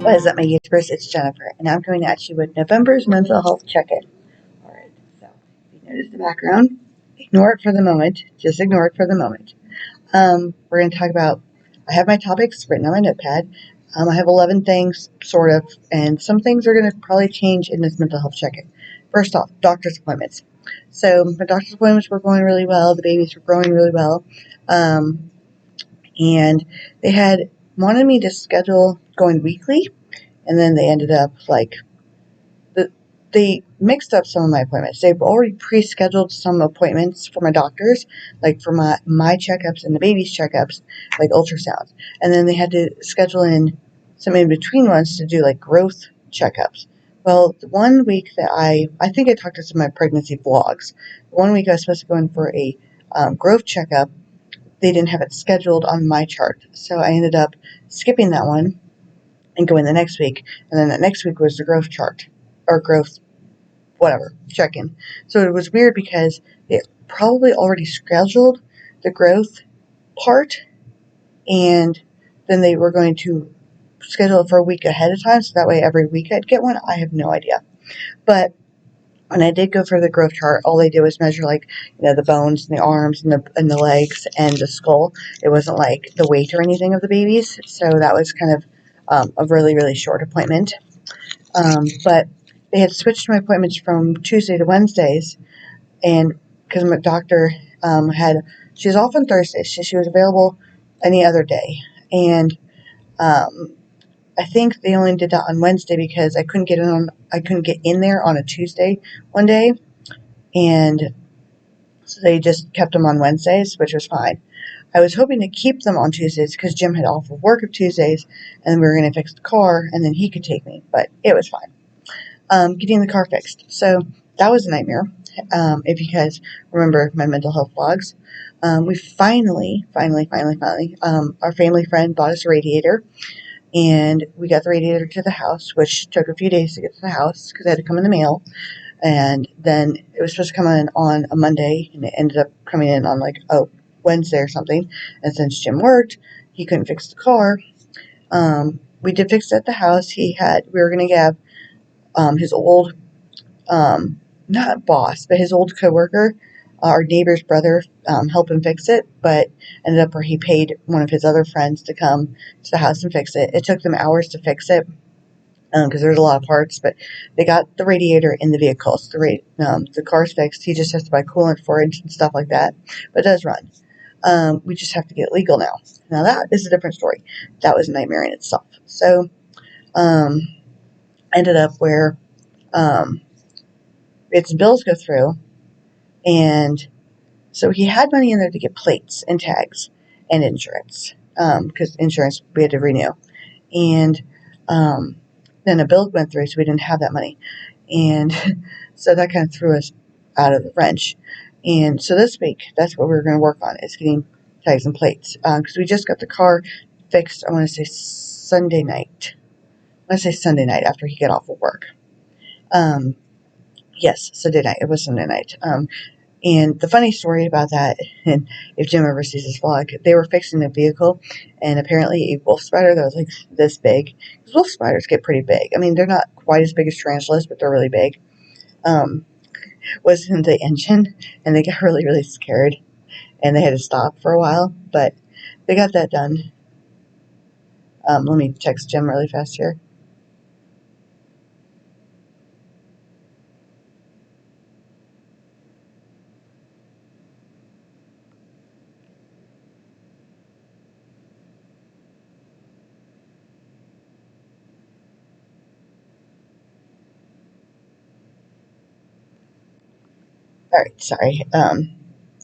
What is up, my YouTubers? It's Jennifer, and I'm coming at you with November's mental health check-in. Alright, so if you notice the background, ignore it for the moment. Just ignore it for the moment. We're going to talk about, I have my topics written on my notepad. I have 11 things, sort of, and some things are going to probably change in this mental health check-in. First off, doctor's appointments. So my doctor's appointments were going really well. The babies were growing really well. And they had wanted me to schedule going weekly, and then they ended up they mixed up some of my appointments. They've already pre-scheduled some appointments for my doctors, like for my checkups and the baby's checkups, like ultrasounds. And then they had to schedule in some in-between ones to do like growth checkups. Well, the one week that I think I talked to some of my pregnancy vlogs. The one week I was supposed to go in for a growth checkup, they didn't have it scheduled on my chart. So I ended up skipping that one and going the next week. And then the next week was the growth chart, or growth whatever, check-in. So it was weird because they probably already scheduled the growth part, and then they were going to schedule it for a week ahead of time, so that way every week I'd get one. I have no idea. But when I did go for the growth chart, all they did was measure, like, the bones and the arms and the legs and the skull. It wasn't like the weight or anything of the babies, so that was kind of a really, really short appointment. But they had switched my appointments from Tuesday to Wednesdays, and because my doctor she was off on Thursdays, so she was available any other day, and I think they only did that on Wednesday because I couldn't get in there on a Tuesday one day, and so they just kept them on Wednesdays, which was fine. I was hoping to keep them on Tuesdays because Jim had off of work of Tuesdays, and we were going to fix the car, and then he could take me, but it was fine. Getting the car fixed. So that was a nightmare. If you guys remember my mental health vlogs, we finally, our family friend bought us a radiator, and we got the radiator to the house, which took a few days to get to the house because it had to come in the mail. And then it was supposed to come in on a Monday, and it ended up coming in on like a Wednesday or something. And since Jim worked, he couldn't fix the car. We did fix it at the house. We were going to have his old, not boss, but his old coworker, our neighbor's brother, help him fix it, but ended up where he paid one of his other friends to come to the house and fix it. It took them hours to fix it because there's a lot of parts, but they got the radiator in the vehicle. So the car's fixed. He just has to buy coolant for it and stuff like that, but it does run. We just have to get it legal now. Now that is a different story. That was a nightmare in itself. So ended up where its bills go through, and so he had money in there to get plates and tags and insurance, because insurance we had to renew, and then a bill went through, so we didn't have that money, and so that kind of threw us out of the wrench. And so this week, that's what we're going to work on, is getting tags and plates, because we just got the car fixed. I want to say Sunday night after he got off of work. Yes, Sunday night. It was Sunday night. And the funny story about that, and if Jim ever sees this vlog, they were fixing the vehicle, and apparently a wolf spider that was like this big, because wolf spiders get pretty big. I mean, they're not quite as big as tarantulas, but they're really big, was in the engine, and they got really, really scared, and they had to stop for a while, but they got that done. Let me text Jim really fast here. Alright, sorry.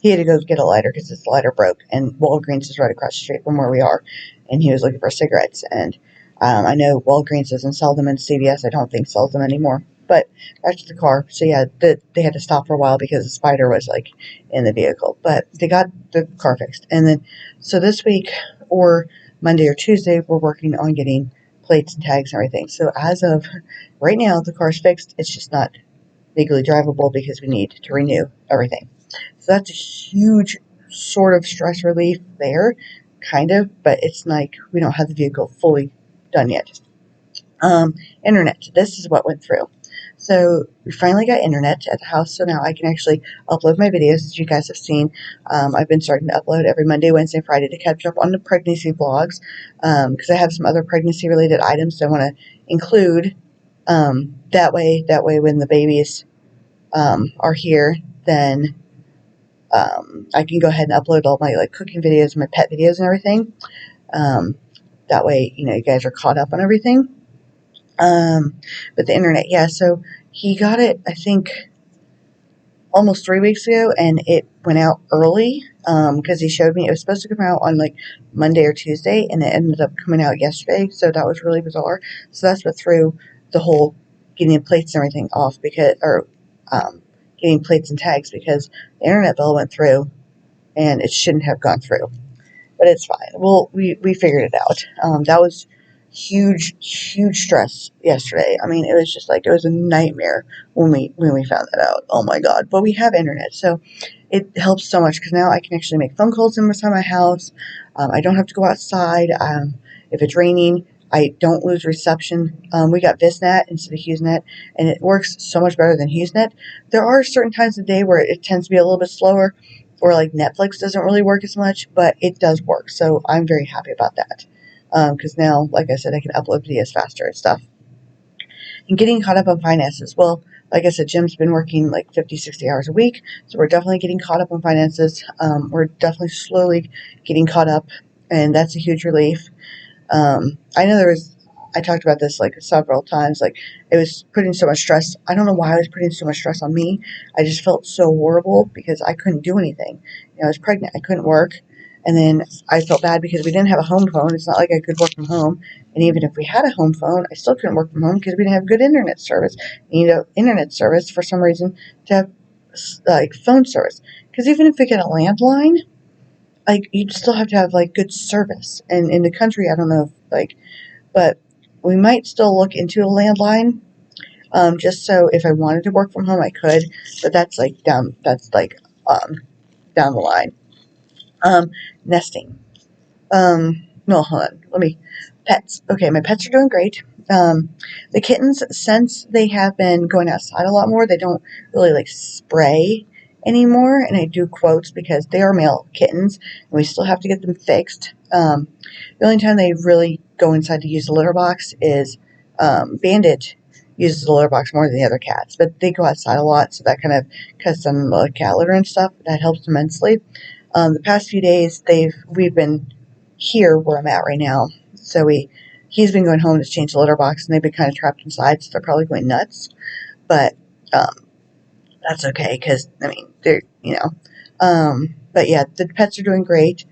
He had to go get a lighter because his lighter broke, and Walgreens is right across the street from where we are, and he was looking for cigarettes, and I know Walgreens doesn't sell them, and CVS I don't think sells them anymore. But back to the car. So yeah, they had to stop for a while because the spider was like in the vehicle, but they got the car fixed. And then so this week, or Monday or Tuesday, we're working on getting plates and tags and everything. So as of right now, the car's fixed. It's just not legally drivable because we need to renew everything. So that's a huge sort of stress relief there, kind of, but it's like we don't have the vehicle fully done yet. Internet. This is what went through. So we finally got internet at the house, so now I can actually upload my videos, as you guys have seen. I've been starting to upload every Monday, Wednesday, Friday to catch up on the pregnancy vlogs, because I have some other pregnancy-related items that I want to include. That way, when the babies are here, then I can go ahead and upload all my cooking videos, my pet videos, and everything. Um, that way, you guys are caught up on everything. But the internet, yeah. So he got it, I think, almost 3 weeks ago, and it went out early because he showed me it was supposed to come out on Monday or Tuesday, and it ended up coming out yesterday. So that was really bizarre. So that's what threw the whole getting the plates and everything off um, getting plates and tags, because the internet bill went through and it shouldn't have gone through. But it's fine. Well, we figured it out. That was huge stress yesterday. I mean, it was just it was a nightmare when we found that out. Oh my god! But we have internet, so it helps so much because now I can actually make phone calls inside my house. I don't have to go outside. If it's raining, I don't lose reception. We got VisNet instead of HughesNet, and it works so much better than HughesNet. There are certain times of the day where it tends to be a little bit slower, or Netflix doesn't really work as much, but it does work. So I'm very happy about that. Because now, like I said, I can upload videos faster and stuff. And getting caught up on finances. Well, like I said, Jim's been working 50, 60 hours a week, so we're definitely getting caught up on finances. We're definitely slowly getting caught up, and that's a huge relief. I know I talked about this several times. It was putting so much stress. I don't know why I was putting so much stress on me. I just felt so horrible because I couldn't do anything. I was pregnant. I couldn't work. And then I felt bad because we didn't have a home phone. It's not like I could work from home. And even if we had a home phone, I still couldn't work from home because we didn't have good internet service. You need internet service for some reason to have phone service. Because even if we get a landline, you'd still have to have good service. And in the country, I don't know if but we might still look into a landline, just so if I wanted to work from home, I could. But that's down the line. Nesting. No, hold on. Pets. Okay, my pets are doing great. The kittens, since they have been going outside a lot more, they don't really spray anymore. And I do quotes because they are male kittens, and we still have to get them fixed. The only time they really go inside to use the litter box is Bandit uses the litter box more than the other cats, but they go outside a lot, so that kind of cuts down the cat litter and stuff. That helps immensely. The past few days, we've been here where I'm at right now, so he's been going home to change the litter box, and they've been kind of trapped inside, so they're probably going nuts. But that's okay because they're But yeah, the pets are doing great.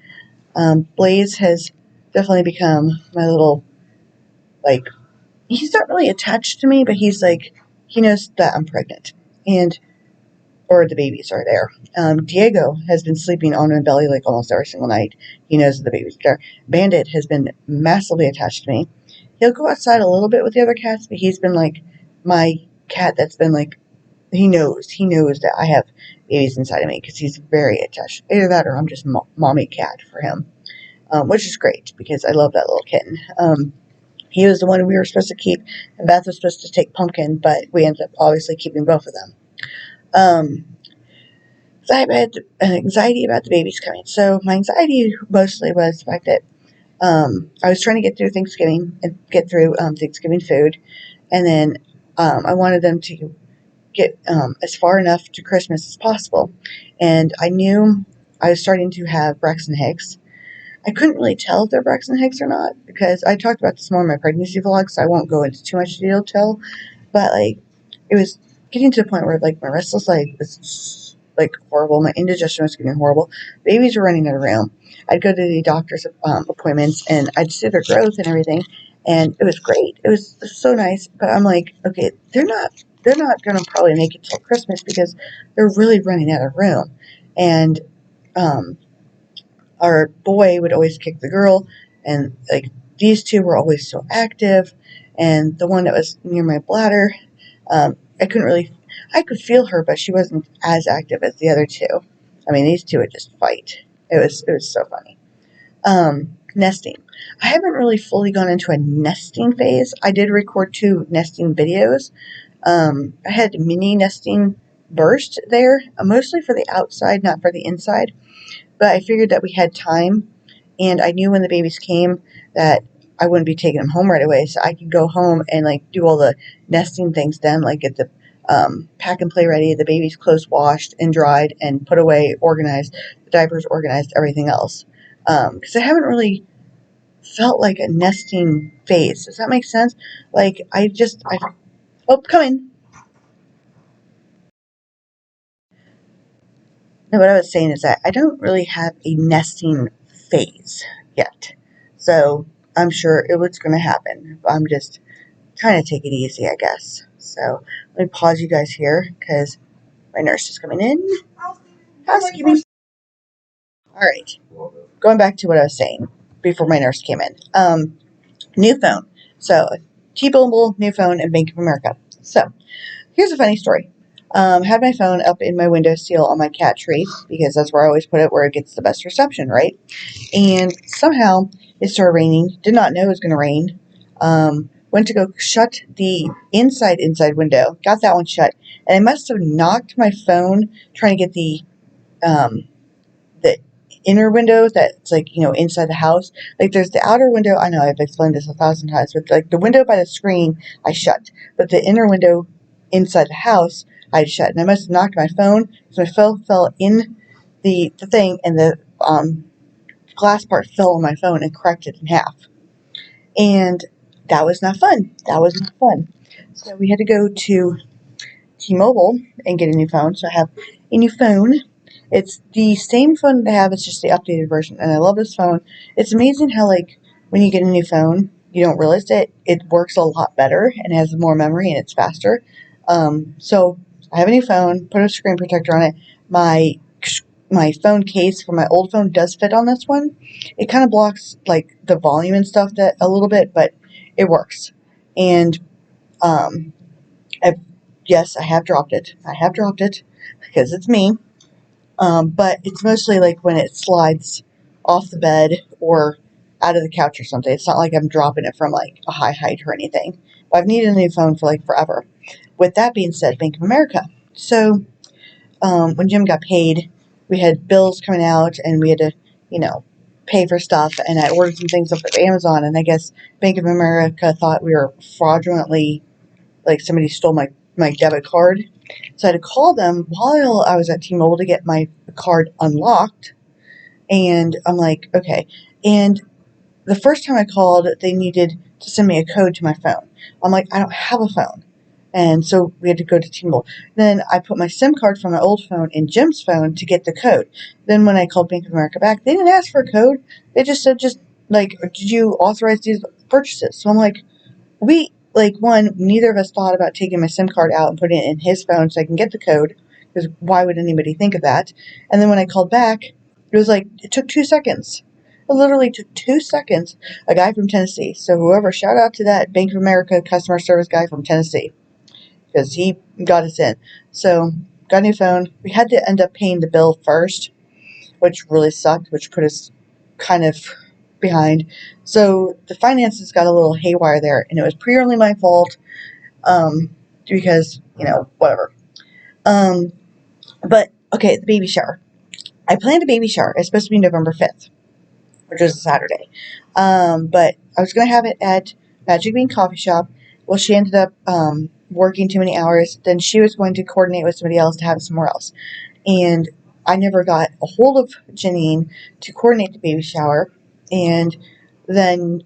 Blaze has definitely become my little he's not really attached to me, but he knows that I'm pregnant and or the babies are there. Diego has been sleeping on my belly almost every single night. He knows the babies are there. Bandit has been massively attached to me. He'll go outside a little bit with the other cats, but he's been my cat that's been he knows that I have babies inside of me because he's very attached. Either that or I'm just mommy cat for him, which is great because I love that little kitten. He was the one we were supposed to keep, and Beth was supposed to take Pumpkin, but we ended up obviously keeping both of them. So I had an anxiety about the babies coming. So my anxiety mostly was the fact that I was trying to get through Thanksgiving and get through Thanksgiving food, and then I wanted them to get as far enough to Christmas as possible. And I knew I was starting to have Braxton Hicks. I couldn't really tell if they're Braxton Hicks or not because I talked about this more in my pregnancy vlog, so I won't go into too much detail. But it was getting to the point where my restless leg was horrible. My indigestion was getting horrible. Babies were running out of room. I'd go to the doctor's appointments and I'd see their growth and everything, and it was great. It was so nice. But I'm okay, they're not gonna probably make it till Christmas because they're really running out of room. And our boy would always kick the girl, and these two were always so active, and the one that was near my bladder, I couldn't really, I could feel her, but she wasn't as active as the other two. These two would just fight. It was so funny. nesting. I haven't really fully gone into a nesting phase. I did record 2 nesting videos. I had mini nesting burst there, mostly for the outside, not for the inside. But I figured that we had time, and I knew when the babies came that I wouldn't be taking them home right away, so I could go home and like do all the nesting things then, like get the pack and play ready, the baby's clothes washed and dried and put away, organized, the diapers organized, everything else. Because I haven't really felt like a nesting phase. Does that make sense? Like oh, come in. No, what I was saying is that I don't really have a nesting phase yet. So I'm sure it was going to happen. I'm just trying to take it easy, I guess. So let me pause you guys here because my nurse is coming in. Housekeeping. All right. Going back to what I was saying before my nurse came in. New phone. So T-Mobile, new phone, and Bank of America. So here's a funny story. Had my phone up in my windowsill on my cat tree because that's where I always put it, where it gets the best reception, right? And somehow it started raining. Did not know it was going to rain. Went to go shut the inside window. Got that one shut, and I must have knocked my phone trying to get the inner window that's like, inside the house. Like there's the outer window. I know I've explained this 1,000 times, but like the window by the screen I shut, but the inner window inside the house I shut, and I must have knocked my phone, so my phone fell in the thing, and the glass part fell on my phone and cracked it in half. And that was not fun. That was not fun. So we had to go to T-Mobile and get a new phone. So I have a new phone. It's the same phone that I have. It's just the updated version. And I love this phone. It's amazing how, like, when you get a new phone, you don't realize that it works a lot better and has more memory and it's faster. So I have a new phone, put a screen protector on it. My phone case for my old phone does fit on this one. It kind of blocks, like, the volume and stuff that a little bit, but it works. And, um, I've, yes, I have dropped it. I have dropped it because it's me. But it's mostly like when it slides off the bed or out of the couch or something. It's not like I'm dropping it from like a high height or anything. But I've needed a new phone for like forever. With that being said, Bank of America. So when Jim got paid, we had bills coming out and we had to, pay for stuff. And I ordered some things off of Amazon, and I guess Bank of America thought we were fraudulently, like somebody stole my debit card. So I had to call them while I was at T-Mobile to get my card unlocked. And I'm like, okay. And the first time I called, they needed to send me a code to my phone. I'm like, I don't have a phone. And so we had to go to T-Mobile. Then I put my SIM card from my old phone in Jim's phone to get the code. Then when I called Bank of America back, they didn't ask for a code. They just said, did you authorize these purchases? So I'm like, neither of us thought about taking my SIM card out and putting it in his phone so I can get the code, because why would anybody think of that? And then when I called back, it took 2 seconds. It literally took 2 seconds. A guy from Tennessee. So whoever, shout out to that Bank of America customer service guy from Tennessee, because he got us in. So got a new phone. We had to end up paying the bill first, which really sucked, which put us kind of behind. So the finances got a little haywire there, and it was purely my fault, because, whatever. But, okay, the baby shower. I planned a baby shower. It's supposed to be November 5th, which is a Saturday. But I was going to have it at Magic Bean Coffee Shop. Well, she ended up working too many hours. Then she was going to coordinate with somebody else to have it somewhere else. And I never got a hold of Janine to coordinate the baby shower. And then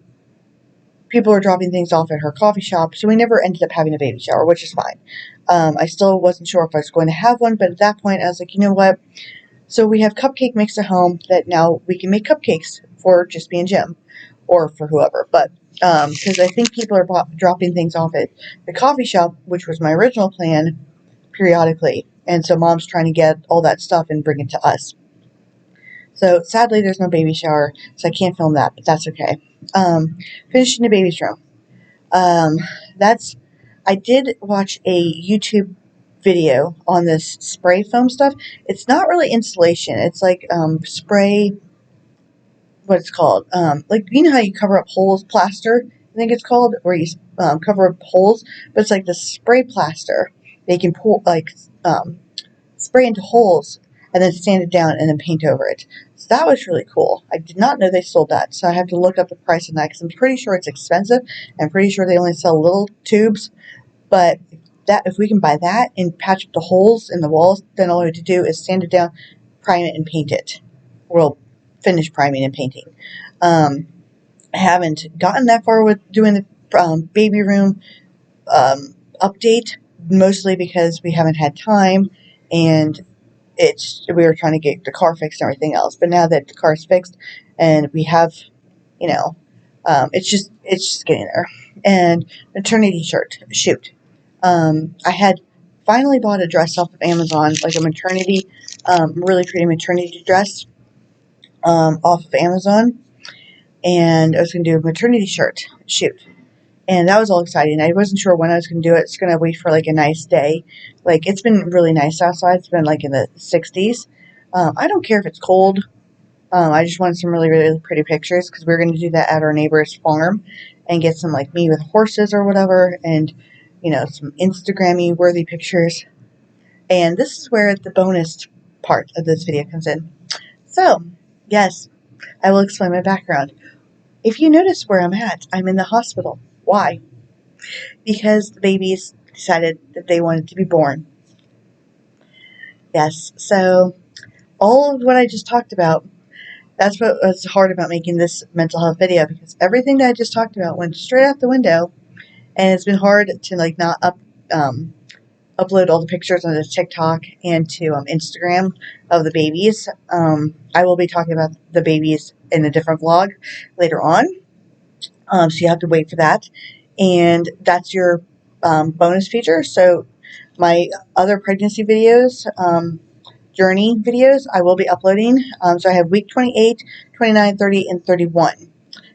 people were dropping things off at her coffee shop, so we never ended up having a baby shower, which is fine. I still wasn't sure if I was going to have one, but at that point I was like, you know what? So we have cupcake mix at home that now we can make cupcakes for just me and Jim, or for whoever. But because I think people are dropping things off at the coffee shop, which was my original plan, periodically. And so Mom's trying to get all that stuff and bring it to us. So sadly, there's no baby shower, so I can't film that, but that's okay. Finishing the baby's room. I did watch a YouTube video on this spray foam stuff. It's not really insulation. It's like spray. what it's called. Like, you know how you cover up holes, plaster, I think it's called, where you cover up holes, but it's like the spray plaster. They can pull, like, spray into holes and then sand it down and then paint over it. So that was really cool. I did not know they sold that, so I have to look up the price of that because I'm pretty sure it's expensive. I'm pretty sure they only sell little tubes, but if we can buy that and patch up the holes in the walls, then all we have to do is sand it down, prime it, and paint it. We'll finish priming and painting. I haven't gotten that far with doing the baby room update, mostly because we haven't had time, and we were trying to get the car fixed and everything else. But now that the car's fixed and we have, you know, it's just getting there. And maternity shoot. I had finally bought a dress off of Amazon, like a maternity, really pretty maternity dress, off of Amazon, and I was going to do a maternity shoot. And that was all exciting. I wasn't sure when I was going to do it. It's going to wait for like a nice day. Like, it's been really nice outside. It's been like in the 60s. I don't care if it's cold. I just wanted some really, really pretty pictures because we are going to do that at our neighbor's farm and get some like me with horses or whatever, and some Instagrammy worthy pictures. And this is where the bonus part of this video comes in. So, yes, I will explain my background. If you notice where I'm at, I'm in the hospital. Why? Because the babies decided that they wanted to be born. Yes, so all of what I just talked about, that's what was hard about making this mental health video, because everything that I just talked about went straight out the window, and it's been hard to like not upload all the pictures onto TikTok and to Instagram of the babies. I will be talking about the babies in a different vlog later on, so you have to wait for that. And that's your bonus feature. So my other pregnancy videos, journey videos, I will be uploading. So I have week 28, 29, 30, and 31.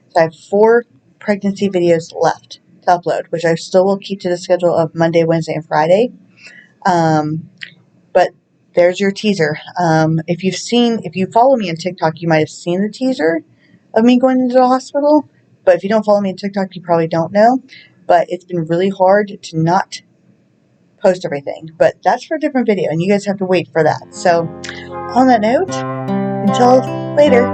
So I have 4 pregnancy videos left to upload, which I still will keep to the schedule of Monday, Wednesday, and Friday. But there's your teaser. If you follow me on TikTok, you might have seen the teaser of me going into the hospital. But if you don't follow me on TikTok, you probably don't know. But it's been really hard to not post everything. But that's for a different video, and you guys have to wait for that. So, on that note, until later.